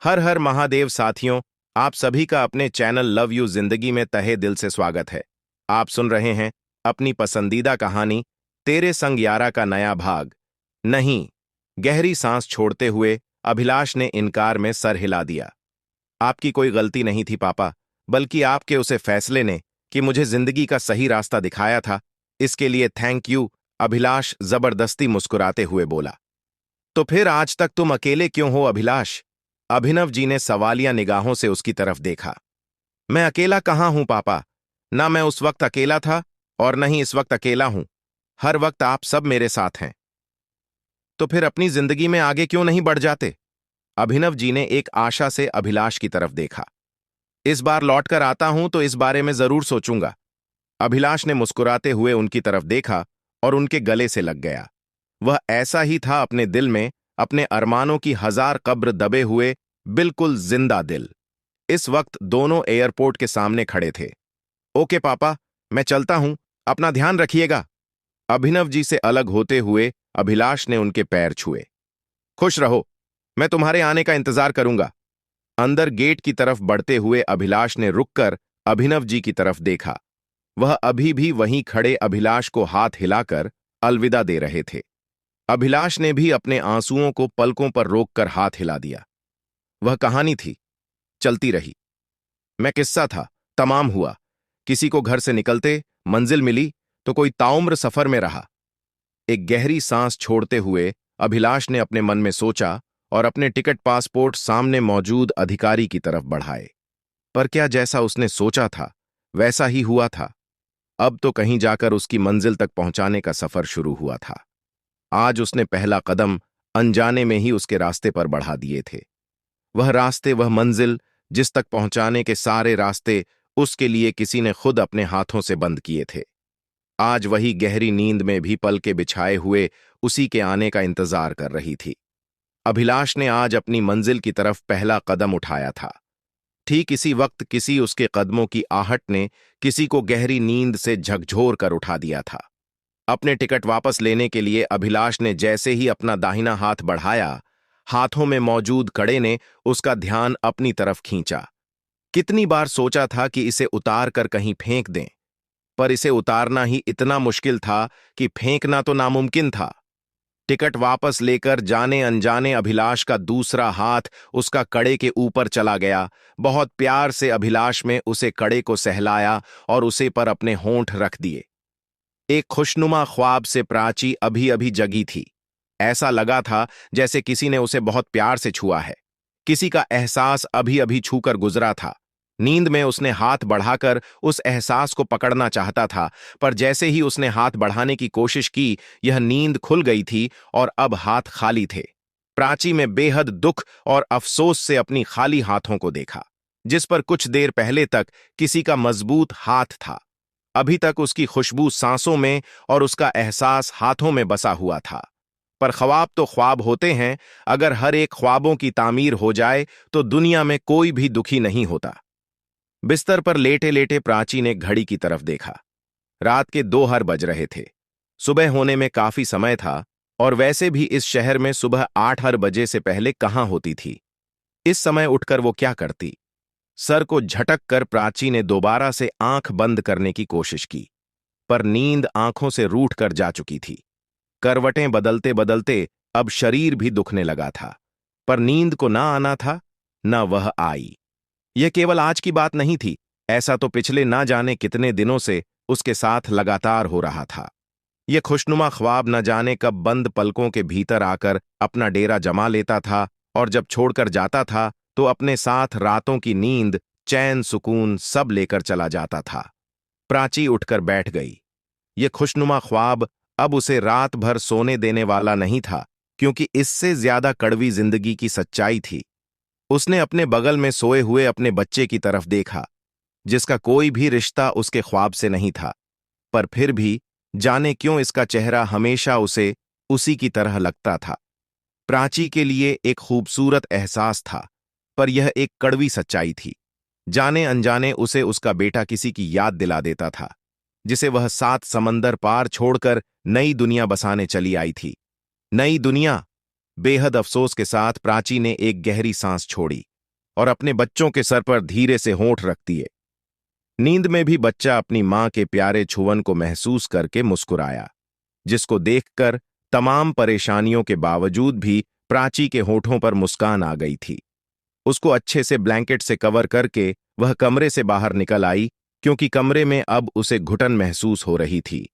हर हर महादेव साथियों, आप सभी का अपने चैनल लव यू जिंदगी में तहे दिल से स्वागत है। आप सुन रहे हैं अपनी पसंदीदा कहानी तेरे संग यारा का नया भाग। नहीं, गहरी सांस छोड़ते हुए अभिलाष ने इनकार में सर हिला दिया। आपकी कोई गलती नहीं थी पापा, बल्कि आपके उसे फैसले ने कि मुझे जिंदगी का सही रास्ता दिखाया था। इसके लिए थैंक यू, अभिलाष जबरदस्ती मुस्कुराते हुए बोला। तो फिर आज तक तुम अकेले क्यों हो अभिलाष? अभिनव जी ने सवालिया निगाहों से उसकी तरफ देखा। मैं अकेला कहाँ हूं पापा? ना मैं उस वक्त अकेला था और न ही इस वक्त अकेला हूं। हर वक्त आप सब मेरे साथ हैं। तो फिर अपनी जिंदगी में आगे क्यों नहीं बढ़ जाते? अभिनव जी ने एक आशा से अभिलाष की तरफ देखा। इस बार लौटकर आता हूं तो इस बारे में जरूर सोचूंगा। अभिलाष ने मुस्कुराते हुए उनकी तरफ देखा और उनके गले से लग गया। वह ऐसा ही था, अपने दिल में अपने अरमानों की हजार कब्र दबे हुए, बिल्कुल जिंदा दिल। इस वक्त दोनों एयरपोर्ट के सामने खड़े थे। ओके पापा, मैं चलता हूं, अपना ध्यान रखिएगा। अभिनव जी से अलग होते हुए अभिलाष ने उनके पैर छुए। खुश रहो, मैं तुम्हारे आने का इंतजार करूंगा। अंदर गेट की तरफ बढ़ते हुए अभिलाष ने रुककर अभिनव जी की तरफ देखा। वह अभी भी वहीं खड़े अभिलाष को हाथ हिलाकर अलविदा दे रहे थे। अभिलाष ने भी अपने आंसुओं को पलकों पर रोककर हाथ हिला दिया। वह कहानी थी, चलती रही। मैं किस्सा था, तमाम हुआ। किसी को घर से निकलते मंजिल मिली तो कोई ताउम्र सफर में रहा। एक गहरी सांस छोड़ते हुए अभिलाष ने अपने मन में सोचा और अपने टिकट पासपोर्ट सामने मौजूद अधिकारी की तरफ बढ़ाए। पर क्या जैसा उसने सोचा था वैसा ही हुआ था? अब तो कहीं जाकर उसकी मंजिल तक पहुंचाने का सफर शुरू हुआ था। आज उसने पहला कदम अनजाने में ही उसके रास्ते पर बढ़ा दिए थे। वह रास्ते, वह मंजिल जिस तक पहुंचाने के सारे रास्ते उसके लिए किसी ने खुद अपने हाथों से बंद किए थे। आज वही गहरी नींद में भी पलके बिछाए हुए उसी के आने का इंतजार कर रही थी। अभिलाष ने आज अपनी मंजिल की तरफ पहला कदम उठाया था। ठीक इसी वक्त किसी उसके कदमों की आहट ने किसी को गहरी नींद से झकझोर कर उठा दिया था। अपने टिकट वापस लेने के लिए अभिलाष ने जैसे ही अपना दाहिना हाथ बढ़ाया, हाथों में मौजूद कड़े ने उसका ध्यान अपनी तरफ खींचा। कितनी बार सोचा था कि इसे उतार कर कहीं फेंक दें, पर इसे उतारना ही इतना मुश्किल था कि फेंकना तो नामुमकिन था। टिकट वापस लेकर जाने अनजाने अभिलाष का दूसरा हाथ उसका कड़े के ऊपर चला गया। बहुत प्यार से अभिलाष में उसे कड़े को सहलाया और उसे पर अपने होंठ रख दिए। एक खुशनुमा ख्वाब से प्राची अभी अभी जगी थी। ऐसा लगा था जैसे किसी ने उसे बहुत प्यार से छुआ है। किसी का एहसास अभी अभी छूकर गुजरा था। नींद में उसने हाथ बढ़ाकर उस एहसास को पकड़ना चाहता था, पर जैसे ही उसने हाथ बढ़ाने की कोशिश की, यह नींद खुल गई थी और अब हाथ खाली थे। प्राची में बेहद दुख और अफसोस से अपनी खाली हाथों को देखा, जिस पर कुछ देर पहले तक किसी का मजबूत हाथ था। अभी तक उसकी खुशबू सांसों में और उसका एहसास हाथों में बसा हुआ था। पर ख्वाब तो ख्वाब होते हैं, अगर हर एक ख्वाबों की तामीर हो जाए तो दुनिया में कोई भी दुखी नहीं होता। बिस्तर पर लेटे लेटे प्राची ने घड़ी की तरफ देखा। रात के 2 बज रहे थे। सुबह होने में काफी समय था और वैसे भी इस शहर में सुबह 8 बजे से पहले कहाँ होती थी। इस समय उठकर वो क्या करती? सर को झटक कर प्राची ने दोबारा से आंख बंद करने की कोशिश की, पर नींद आंखों से रूठ कर जा चुकी थी। करवटें बदलते बदलते अब शरीर भी दुखने लगा था, पर नींद को ना आना था, न वह आई। यह केवल आज की बात नहीं थी, ऐसा तो पिछले ना जाने कितने दिनों से उसके साथ लगातार हो रहा था। यह खुशनुमा ख्वाब न जाने कब बंद पलकों के भीतर आकर अपना डेरा जमा लेता था और जब छोड़कर जाता था तो अपने साथ रातों की नींद, चैन, सुकून सब लेकर चला जाता था। प्राची उठकर बैठ गई। यह खुशनुमा ख्वाब अब उसे रात भर सोने देने वाला नहीं था, क्योंकि इससे ज्यादा कड़वी जिंदगी की सच्चाई थी। उसने अपने बगल में सोए हुए अपने बच्चे की तरफ देखा, जिसका कोई भी रिश्ता उसके ख्वाब से नहीं था, पर फिर भी जाने क्यों इसका चेहरा हमेशा उसे उसी की तरह लगता था। प्राची के लिए एक खूबसूरत एहसास था, पर यह एक कड़वी सच्चाई थी। जाने अनजाने उसे उसका बेटा किसी की याद दिला देता था, जिसे वह 7 समंदर पार छोड़कर नई दुनिया बसाने चली आई थी। नई दुनिया। बेहद अफसोस के साथ प्राची ने एक गहरी सांस छोड़ी। और अपने बच्चों के सर पर धीरे से होंठ रख दिए। नींद में भी बच्चा अपनी मां के प्यारे छुवन को महसूस करके मुस्कुराया, जिसको देखकर तमाम परेशानियों के बावजूद भी प्राची के होठों पर मुस्कान आ गई थी। उसको अच्छे से ब्लैंकेट से कवर करके वह कमरे से बाहर निकल आई, क्योंकि कमरे में अब उसे घुटन महसूस हो रही थी।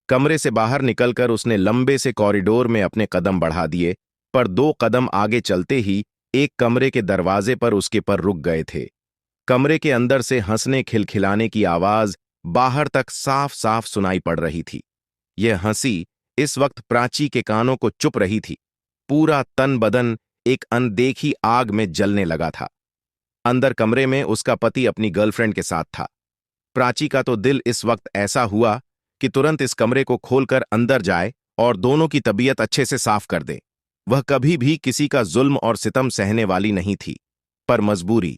कमरे से बाहर निकलकर उसने लंबे से कॉरिडोर में अपने कदम बढ़ा दिए, पर 2 कदम आगे चलते ही एक कमरे के दरवाजे पर उसके पर रुक गए थे। कमरे के अंदर से हंसने खिलखिलाने की आवाज बाहर तक साफ साफ सुनाई पड़ रही थी। यह हंसी इस वक्त प्राची के कानों को चुप रही थी। पूरा तन बदन एक अनदेखी आग में जलने लगा था। अंदर कमरे में उसका पति अपनी गर्लफ्रेंड के साथ था। प्राची का तो दिल इस वक्त ऐसा हुआ कि तुरंत इस कमरे को खोलकर अंदर जाए और दोनों की तबीयत अच्छे से साफ कर दे। वह कभी भी किसी का जुल्म और सितम सहने वाली नहीं थी, पर मजबूरी,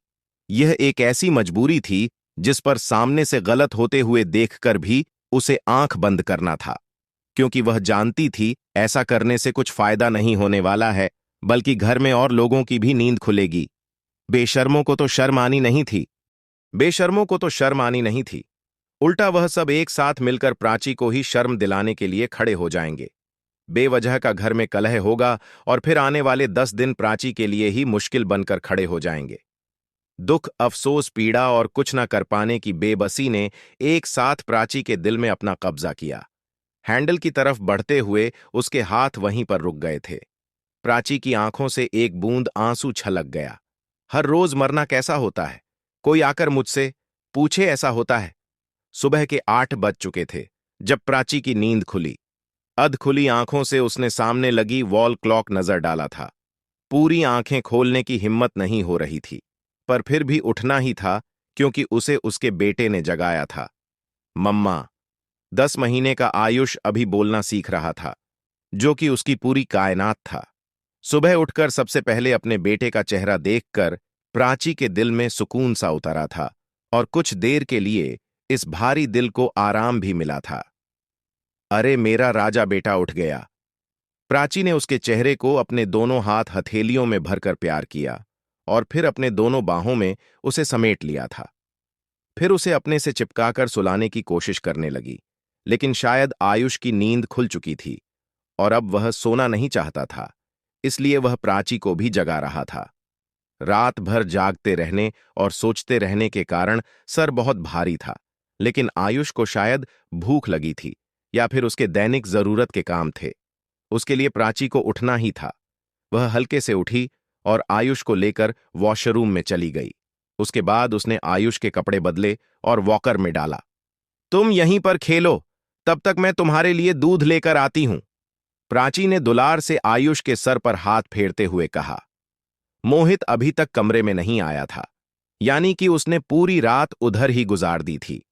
यह एक ऐसी मजबूरी थी जिस पर सामने से गलत होते हुए देखकर भी उसे आंख बंद करना था, क्योंकि वह जानती थी ऐसा करने से कुछ फायदा नहीं होने वाला है, बल्कि घर में और लोगों की भी नींद खुलेगी। बेशर्मों को तो शर्म आनी नहीं थी। बेशर्मों को तो शर्म आनी नहीं थी। उल्टा वह सब एक साथ मिलकर प्राची को ही शर्म दिलाने के लिए खड़े हो जाएंगे। बेवजह का घर में कलह होगा और फिर आने वाले 10 दिन प्राची के लिए ही मुश्किल बनकर खड़े हो जाएंगे। दुख, अफसोस, पीड़ा और कुछ न कर पाने की बेबसी ने एक साथ प्राची के दिल में अपना कब्जा किया। हैंडल की तरफ बढ़ते हुए उसके हाथ वहीं पर रुक गए थे। प्राची की आंखों से एक बूंद आंसू छलक गया। हर रोज मरना कैसा होता है? कोई आकर मुझसे पूछे ऐसा होता है? सुबह के 8 बज चुके थे जब प्राची की नींद खुली। अध खुली आंखों से उसने सामने लगी वॉल क्लॉक नजर डाला था। पूरी आंखें खोलने की हिम्मत नहीं हो रही थी, पर फिर भी उठना ही था, क्योंकि उसे उसके बेटे ने जगाया था। मम्मा। 10 महीने का आयुष अभी बोलना सीख रहा था, जो कि उसकी पूरी कायनात था। सुबह उठकर सबसे पहले अपने बेटे का चेहरा देखकर प्राची के दिल में सुकून सा उतरा था, और कुछ देर के लिए इस भारी दिल को आराम भी मिला था। अरे मेरा राजा बेटा उठ गया। प्राची ने उसके चेहरे को अपने दोनों हाथ हथेलियों में भरकर प्यार किया और फिर अपने दोनों बाहों में उसे समेट लिया था। फिर उसे अपने से चिपकाकर सुलाने की कोशिश करने लगी, लेकिन शायद आयुष की नींद खुल चुकी थी और अब वह सोना नहीं चाहता था, इसलिए वह प्राची को भी जगा रहा था। रात भर जागते रहने और सोचते रहने के कारण सर बहुत भारी था, लेकिन आयुष को शायद भूख लगी थी या फिर उसके दैनिक जरूरत के काम थे। उसके लिए प्राची को उठना ही था। वह हल्के से उठी और आयुष को लेकर वॉशरूम में चली गई। उसके बाद उसने आयुष के कपड़े बदले और वॉकर में डाला। तुम यहीं पर खेलो, तब तक मैं तुम्हारे लिए दूध लेकर आती हूं, प्राची ने दुलार से आयुष के सर पर हाथ फेरते हुए कहा। मोहित अभी तक कमरे में नहीं आया था, यानी कि उसने पूरी रात उधर ही गुजार दी थी।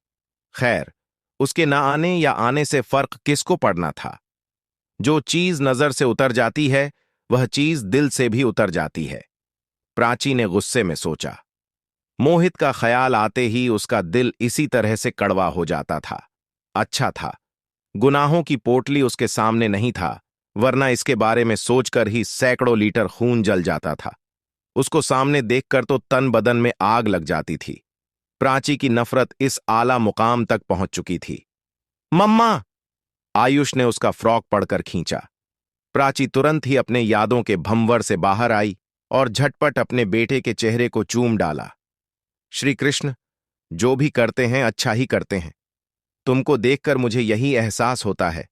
खैर, उसके न आने या आने से फर्क किसको पड़ना था? जो चीज नजर से उतर जाती है, वह चीज दिल से भी उतर जाती है, प्राची ने गुस्से में सोचा। मोहित का ख्याल आते ही उसका दिल इसी तरह से कड़वा हो जाता था। अच्छा था गुनाहों की पोटली उसके सामने नहीं था, वरना इसके बारे में सोचकर ही सैकड़ों लीटर खून जल जाता था। उसको सामने देखकर तो तन बदन में आग लग जाती थी। प्राची की नफरत इस आला मुकाम तक पहुंच चुकी थी। मम्मा! आयुष ने उसका फ्रॉक पड़कर खींचा। प्राची तुरंत ही अपने यादों के भंवर से बाहर आई और झटपट अपने बेटे के चेहरे को चूम डाला। श्री कृष्ण, जो भी करते हैं अच्छा ही करते हैं। तुमको देखकर मुझे यही एहसास होता है।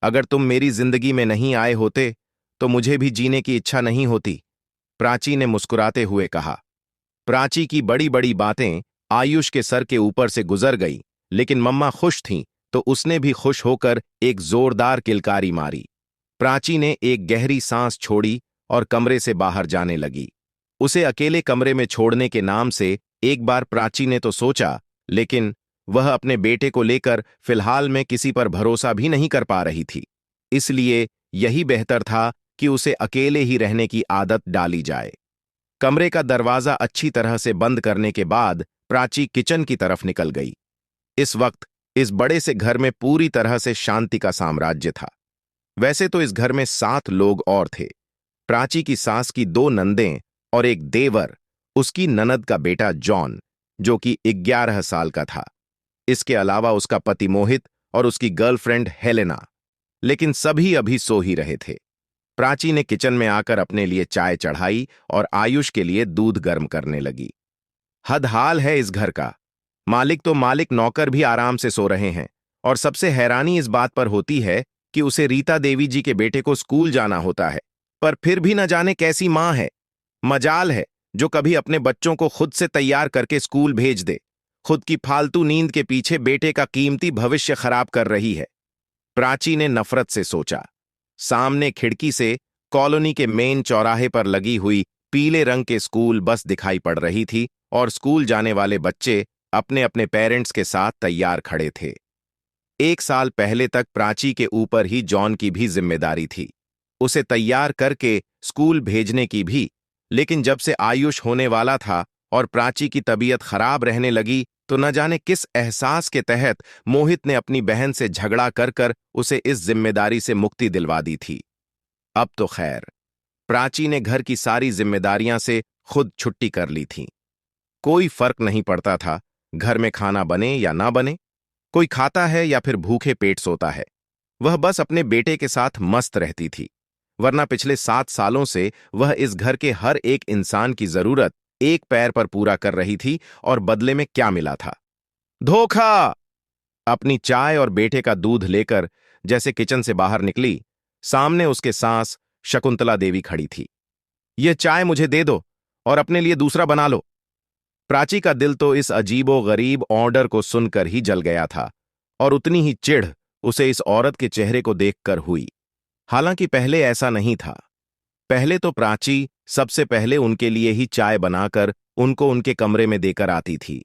अगर तुम मेरी जिंदगी में नहीं आए होते तो मुझे भी जीने की इच्छा नहीं होती, प्राची ने मुस्कुराते हुए कहा। प्राची की बड़ी बड़ी बातें आयुष के सर के ऊपर से गुजर गई, लेकिन मम्मा खुश थीं तो उसने भी खुश होकर एक जोरदार किलकारी मारी। प्राची ने एक गहरी सांस छोड़ी और कमरे से बाहर जाने लगी। उसे अकेले कमरे में छोड़ने के नाम से एक बार प्राची ने तो सोचा, लेकिन वह अपने बेटे को लेकर फिलहाल में किसी पर भरोसा भी नहीं कर पा रही थी। इसलिए यही बेहतर था कि उसे अकेले ही रहने की आदत डाली जाए। कमरे का दरवाजा अच्छी तरह से बंद करने के बाद प्राची किचन की तरफ निकल गई। इस वक्त इस बड़े से घर में पूरी तरह से शांति का साम्राज्य था। वैसे तो इस घर में 7 लोग और थे। प्राची की सास की 2 नंदें और एक देवर उसकी ननद का बेटा जॉन, जो कि 11 साल का था। इसके अलावा उसका पति मोहित और उसकी गर्लफ्रेंड हेलेना। लेकिन सभी अभी सो ही रहे थे। प्राची ने किचन में आकर अपने लिए चाय चढ़ाई और आयुष के लिए दूध गर्म करने लगी। हद हाल है इस घर का। मालिक तो मालिक, नौकर भी आराम से सो रहे हैं। और सबसे हैरानी इस बात पर होती है कि उसे रीता देवी जी के बेटे को स्कूल जाना होता है, पर फिर भी न जाने कैसी मां है। मजाल है जो कभी अपने बच्चों को खुद से तैयार करके स्कूल भेज दे। खुद की फालतू नींद के पीछे बेटे का कीमती भविष्य खराब कर रही है। प्राची ने नफरत से सोचा। सामने खिड़की से कॉलोनी के मेन चौराहे पर लगी हुई पीले रंग के स्कूल बस दिखाई पड़ रही थी और स्कूल जाने वाले बच्चे अपने अपने पेरेंट्स के साथ तैयार खड़े थे। 1 साल पहले तक प्राची के ऊपर ही जॉन की भी जिम्मेदारी थी, उसे तैयार करके स्कूल भेजने की भी। लेकिन जब से आयुष होने वाला था और प्राची की तबीयत खराब रहने लगी, तो न जाने किस एहसास के तहत मोहित ने अपनी बहन से झगड़ा कर कर उसे इस जिम्मेदारी से मुक्ति दिलवा दी थी। अब तो खैर, प्राची ने घर की सारी जिम्मेदारियां से खुद छुट्टी कर ली थी। कोई फर्क नहीं पड़ता था घर में खाना बने या ना बने, कोई खाता है या फिर भूखे पेट सोता है। वह बस अपने बेटे के साथ मस्त रहती थी। वरना पिछले 7 सालों से वह इस घर के हर एक इंसान की जरूरत एक पैर पर पूरा कर रही थी, और बदले में क्या मिला था? धोखा! अपनी चाय और बेटे का दूध लेकर जैसे किचन से बाहर निकली, सामने उसके सास शकुंतला देवी खड़ी थी। यह चाय मुझे दे दो और अपने लिए दूसरा बना लो। प्राची का दिल तो इस अजीबो गरीब ऑर्डर को सुनकर ही जल गया था, और उतनी ही चिढ़ उसे इस औरत के चेहरे को देखकर हुई। हालांकि पहले ऐसा नहीं था। पहले तो प्राची सबसे पहले उनके लिए ही चाय बनाकर उनको उनके कमरे में देकर आती थी।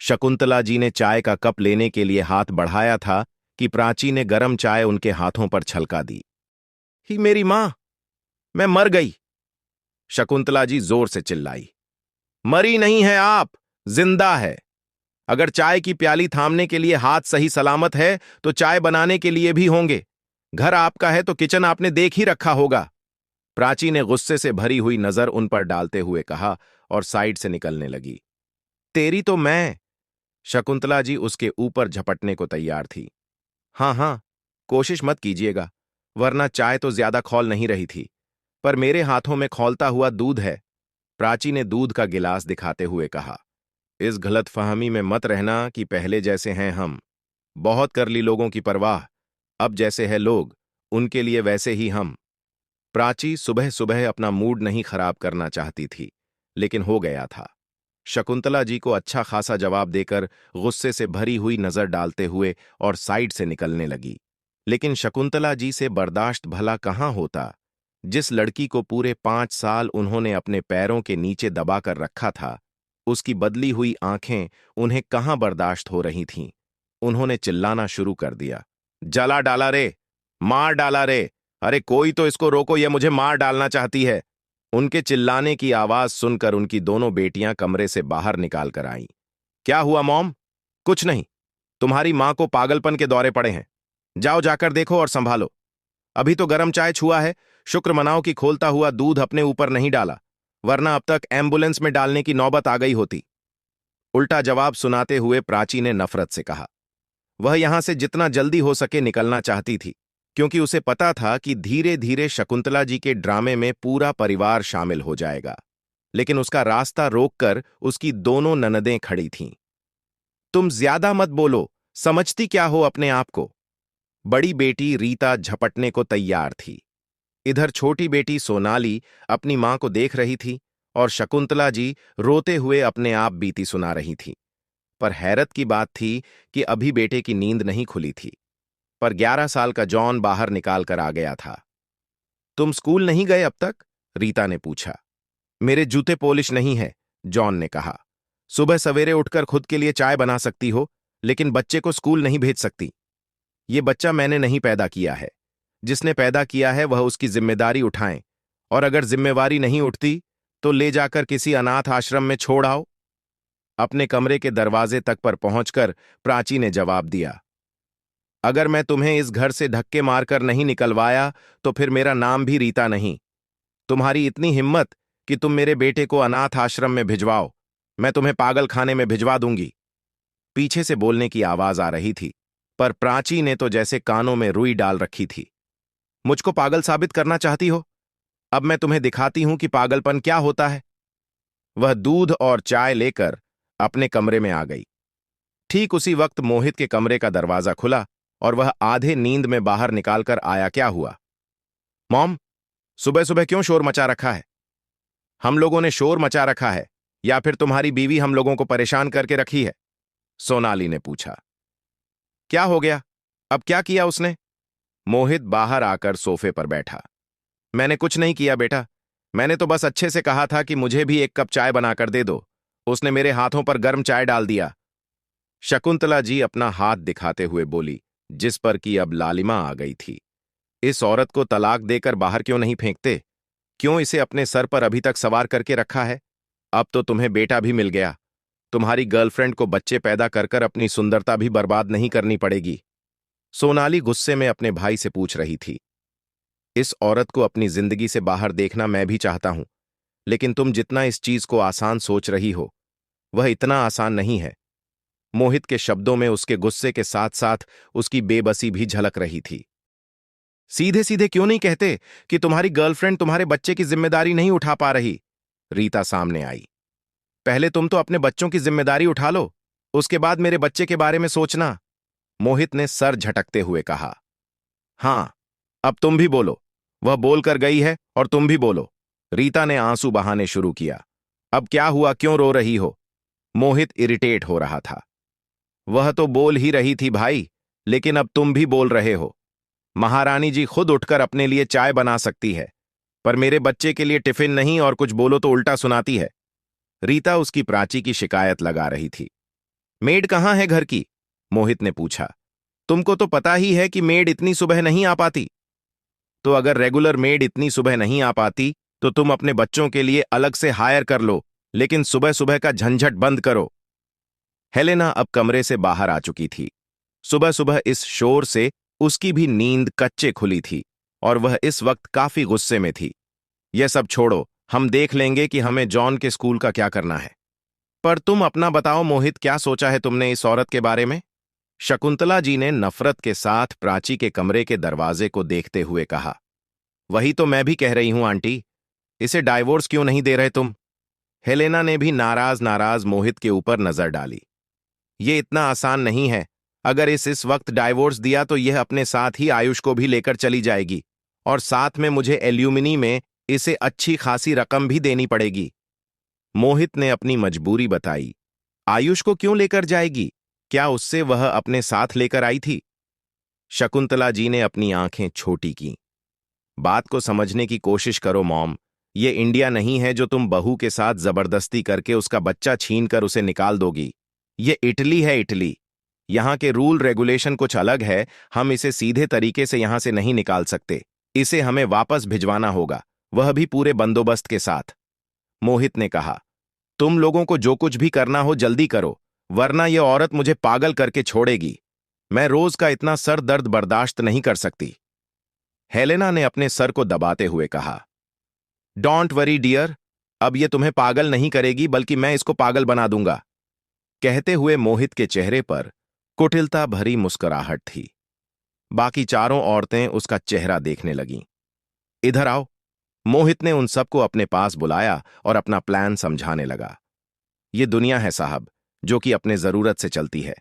शकुंतला जी ने चाय का कप लेने के लिए हाथ बढ़ाया था कि प्राची ने गरम चाय उनके हाथों पर छलका दी। ही मेरी मां, मैं मर गई! शकुंतला जी जोर से चिल्लाई। मरी नहीं है आप, जिंदा है। अगर चाय की प्याली थामने के लिए हाथ सही सलामत है तो चाय बनाने के लिए भी होंगे। घर आपका है तो किचन आपने देख ही रखा होगा। प्राची ने गुस्से से भरी हुई नजर उन पर डालते हुए कहा और साइड से निकलने लगी। तेरी तो मैं। शकुंतला जी उसके ऊपर झपटने को तैयार थी। हाँ हाँ, कोशिश मत कीजिएगा, वरना चाय तो ज्यादा खौल नहीं रही थी, पर मेरे हाथों में खौलता हुआ दूध है। प्राची ने दूध का गिलास दिखाते हुए कहा। इस गलतफहमी में मत रहना कि पहले जैसे हैं हम। बहुत कर ली लोगों की परवाह, अब जैसे है लोग उनके लिए वैसे ही हम। प्राची सुबह सुबह अपना मूड नहीं खराब करना चाहती थी, लेकिन हो गया था। शकुंतला जी को अच्छा खासा जवाब देकर गुस्से से भरी हुई नजर डालते हुए और साइड से निकलने लगी। लेकिन शकुंतला जी से बर्दाश्त भला कहाँ होता। जिस लड़की को पूरे 5 साल उन्होंने अपने पैरों के नीचे दबाकर रखा था, उसकी बदली हुई आंखें उन्हें कहां बर्दाश्त हो रही थीं। उन्होंने चिल्लाना शुरू कर दिया। जला डाला रे, मार डाला रे, अरे कोई तो इसको रोको, ये मुझे मार डालना चाहती है। उनके चिल्लाने की आवाज सुनकर उनकी दोनों बेटियां कमरे से बाहर निकाल कर आईं। क्या हुआ मॉम? कुछ नहीं, तुम्हारी मां को पागलपन के दौरे पड़े हैं। जाओ जाकर देखो और संभालो। अभी तो गर्म चाय छुआ है, शुक्र मनाओ कि खोलता हुआ दूध अपने ऊपर नहीं डाला, वरना अब तक एम्बुलेंस में डालने की नौबत आ गई होती। उल्टा जवाब सुनाते हुए प्राची ने नफरत से कहा। वह यहां से जितना जल्दी हो सके निकलना चाहती थी, क्योंकि उसे पता था कि धीरे धीरे शकुंतला जी के ड्रामे में पूरा परिवार शामिल हो जाएगा। लेकिन उसका रास्ता रोककर उसकी दोनों ननदें खड़ी थीं। तुम ज्यादा मत बोलो, समझती क्या हो अपने आप को? बड़ी बेटी रीता झपटने को तैयार थी। इधर छोटी बेटी सोनाली अपनी मां को देख रही थी और शकुंतला जी रोते हुए अपने आप बीती सुना रही थी। पर हैरत की बात थी कि अभी बेटे की नींद नहीं खुली थी, पर 11 साल का जॉन बाहर निकाल कर आ गया था। तुम स्कूल नहीं गए अब तक? रीता ने पूछा। मेरे जूते पॉलिश नहीं है, जॉन ने कहा। सुबह सवेरे उठकर खुद के लिए चाय बना सकती हो, लेकिन बच्चे को स्कूल नहीं भेज सकती। ये बच्चा मैंने नहीं पैदा किया है। जिसने पैदा किया है वह उसकी जिम्मेदारी उठाएं, और अगर जिम्मेवारी नहीं उठती तो ले जाकर किसी अनाथ आश्रम में छोड़ आओ। अपने कमरे के दरवाजे तक पर पहुंचकर प्राची ने जवाब दिया। अगर मैं तुम्हें इस घर से धक्के मारकर नहीं निकलवाया तो फिर मेरा नाम भी रीता नहीं। तुम्हारी इतनी हिम्मत कि तुम मेरे बेटे को अनाथ आश्रम में भिजवाओ, मैं तुम्हें पागल खाने में भिजवा दूंगी। पीछे से बोलने की आवाज आ रही थी, पर प्राची ने तो जैसे कानों में रुई डाल रखी थी। मुझको पागल साबित करना चाहती हो? अब मैं तुम्हें दिखाती हूं कि पागलपन क्या होता है। वह दूध और चाय लेकर अपने कमरे में आ गई। ठीक उसी वक्त मोहित के कमरे का दरवाजा खुला और वह आधे नींद में बाहर निकालकर आया। क्या हुआ मॉम, सुबह सुबह क्यों शोर मचा रखा है? हम लोगों ने शोर मचा रखा है या फिर तुम्हारी बीवी हम लोगों को परेशान करके रखी है? सोनाली ने पूछा। क्या हो गया? अब क्या किया उसने? मोहित बाहर आकर सोफे पर बैठा। मैंने कुछ नहीं किया बेटा, मैंने तो बस अच्छे से कहा था कि मुझे भी एक कप चाय बनाकर दे दो, उसने मेरे हाथों पर गर्म चाय डाल दिया। शकुंतला जी अपना हाथ दिखाते हुए बोली, जिस पर कि अब लालिमा आ गई थी। इस औरत को तलाक देकर बाहर क्यों नहीं फेंकते? क्यों इसे अपने सर पर अभी तक सवार करके रखा है? अब तो तुम्हें बेटा भी मिल गया, तुम्हारी गर्लफ्रेंड को बच्चे पैदा कर कर अपनी सुंदरता भी बर्बाद नहीं करनी पड़ेगी। सोनाली गुस्से में अपने भाई से पूछ रही थी। इस औरत को अपनी जिंदगी से बाहर देखना मैं भी चाहता हूं, लेकिन तुम जितना इस चीज को आसान सोच रही हो, वह इतना आसान नहीं है। मोहित के शब्दों में उसके गुस्से के साथ साथ उसकी बेबसी भी झलक रही थी। सीधे सीधे क्यों नहीं कहते कि तुम्हारी गर्लफ्रेंड तुम्हारे बच्चे की जिम्मेदारी नहीं उठा पा रही? रीता सामने आई। पहले तुम तो अपने बच्चों की जिम्मेदारी उठा लो, उसके बाद मेरे बच्चे के बारे में सोचना। मोहित ने सर झटकते हुए कहा। हां, अब तुम भी बोलो, वह बोलकर गई है और तुम भी बोलो। रीता ने आंसू बहाने शुरू किया। अब क्या हुआ, क्यों रो रही हो? मोहित इरिटेट हो रहा था। वह तो बोल ही रही थी भाई, लेकिन अब तुम भी बोल रहे हो। महारानी जी खुद उठकर अपने लिए चाय बना सकती है, पर मेरे बच्चे के लिए टिफिन नहीं, और कुछ बोलो तो उल्टा सुनाती है। रीता उसकी प्राची की शिकायत लगा रही थी। मेड कहाँ है घर की? मोहित ने पूछा। तुमको तो पता ही है कि मेड इतनी सुबह नहीं आ पाती। तो अगर रेगुलर मेड इतनी सुबह नहीं आ पाती तो तुम अपने बच्चों के लिए अलग से हायर कर लो, लेकिन सुबह सुबह का झंझट बंद करो। हेलेना अब कमरे से बाहर आ चुकी थी। सुबह सुबह इस शोर से उसकी भी नींद कच्चे खुली थी और वह इस वक्त काफी गुस्से में थी। यह सब छोड़ो, हम देख लेंगे कि हमें जॉन के स्कूल का क्या करना है। पर तुम अपना बताओ मोहित, क्या सोचा है तुमने इस औरत के बारे में? शकुंतला जी ने नफरत के साथ प्राची के कमरे के दरवाजे को देखते हुए कहा। वही तो मैं भी कह रही हूं आंटी, इसे डाइवोर्स क्यों नहीं दे रहे तुम? हेलेना ने भी नाराज नाराज मोहित के ऊपर नजर डाली। ये इतना आसान नहीं है, अगर इस वक्त डाइवोर्स दिया तो यह अपने साथ ही आयुष को भी लेकर चली जाएगी, और साथ में मुझे एल्यूमिनी में इसे अच्छी खासी रकम भी देनी पड़ेगी। मोहित ने अपनी मजबूरी बताई। आयुष को क्यों लेकर जाएगी? क्या उससे वह अपने साथ लेकर आई थी? शकुंतला जी ने अपनी आंखें छोटी की। बात को समझने की कोशिश करो मॉम, ये इंडिया नहीं है जो तुम बहू के साथ जबरदस्ती करके उसका बच्चा छीनकर उसे निकाल दोगी। ये इटली है, इटली। यहाँ के रूल रेगुलेशन कुछ अलग है, हम इसे सीधे तरीके से यहां से नहीं निकाल सकते, इसे हमें वापस भिजवाना होगा, वह भी पूरे बंदोबस्त के साथ। मोहित ने कहा। तुम लोगों को जो कुछ भी करना हो जल्दी करो, वरना यह औरत मुझे पागल करके छोड़ेगी। मैं रोज का इतना सर दर्द बर्दाश्त नहीं कर सकती। हेलेना ने अपने सर को दबाते हुए कहा। डोंट वरी डियर, अब यह तुम्हें पागल नहीं करेगी, बल्कि मैं इसको पागल बना दूंगा। कहते हुए मोहित के चेहरे पर कुटिलता भरी मुस्कुराहट थी। बाकी चारों औरतें उसका चेहरा देखने लगीं। इधर आओ। मोहित ने उन सबको अपने पास बुलाया और अपना प्लान समझाने लगा। ये दुनिया है साहब, जो कि अपने जरूरत से चलती है,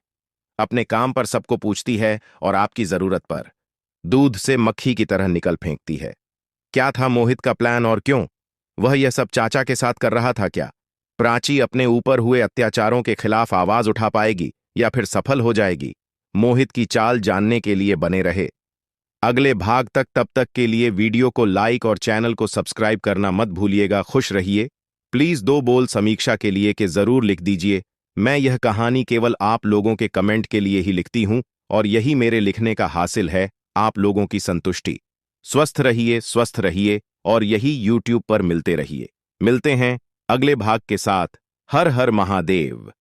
अपने काम पर सबको पूछती है और आपकी जरूरत पर दूध से मक्खी की तरह निकल फेंकती है। क्या था मोहित का प्लान और क्यों वह यह सब चाचा के साथ कर रहा था? क्या प्राची अपने ऊपर हुए अत्याचारों के खिलाफ आवाज उठा पाएगी या फिर सफल हो जाएगी? मोहित की चाल जानने के लिए बने रहे अगले भाग तक। तब तक के लिए वीडियो को लाइक और चैनल को सब्सक्राइब करना मत भूलिएगा। खुश रहिए। प्लीज 2 बोल समीक्षा के लिए के जरूर लिख दीजिए। मैं यह कहानी केवल आप लोगों के कमेंट के लिए ही लिखती हूं और यही मेरे लिखने का हासिल है, आप लोगों की संतुष्टि। स्वस्थ रहिए और यही YouTube पर मिलते रहिए। मिलते हैं अगले भाग के साथ। हर हर महादेव।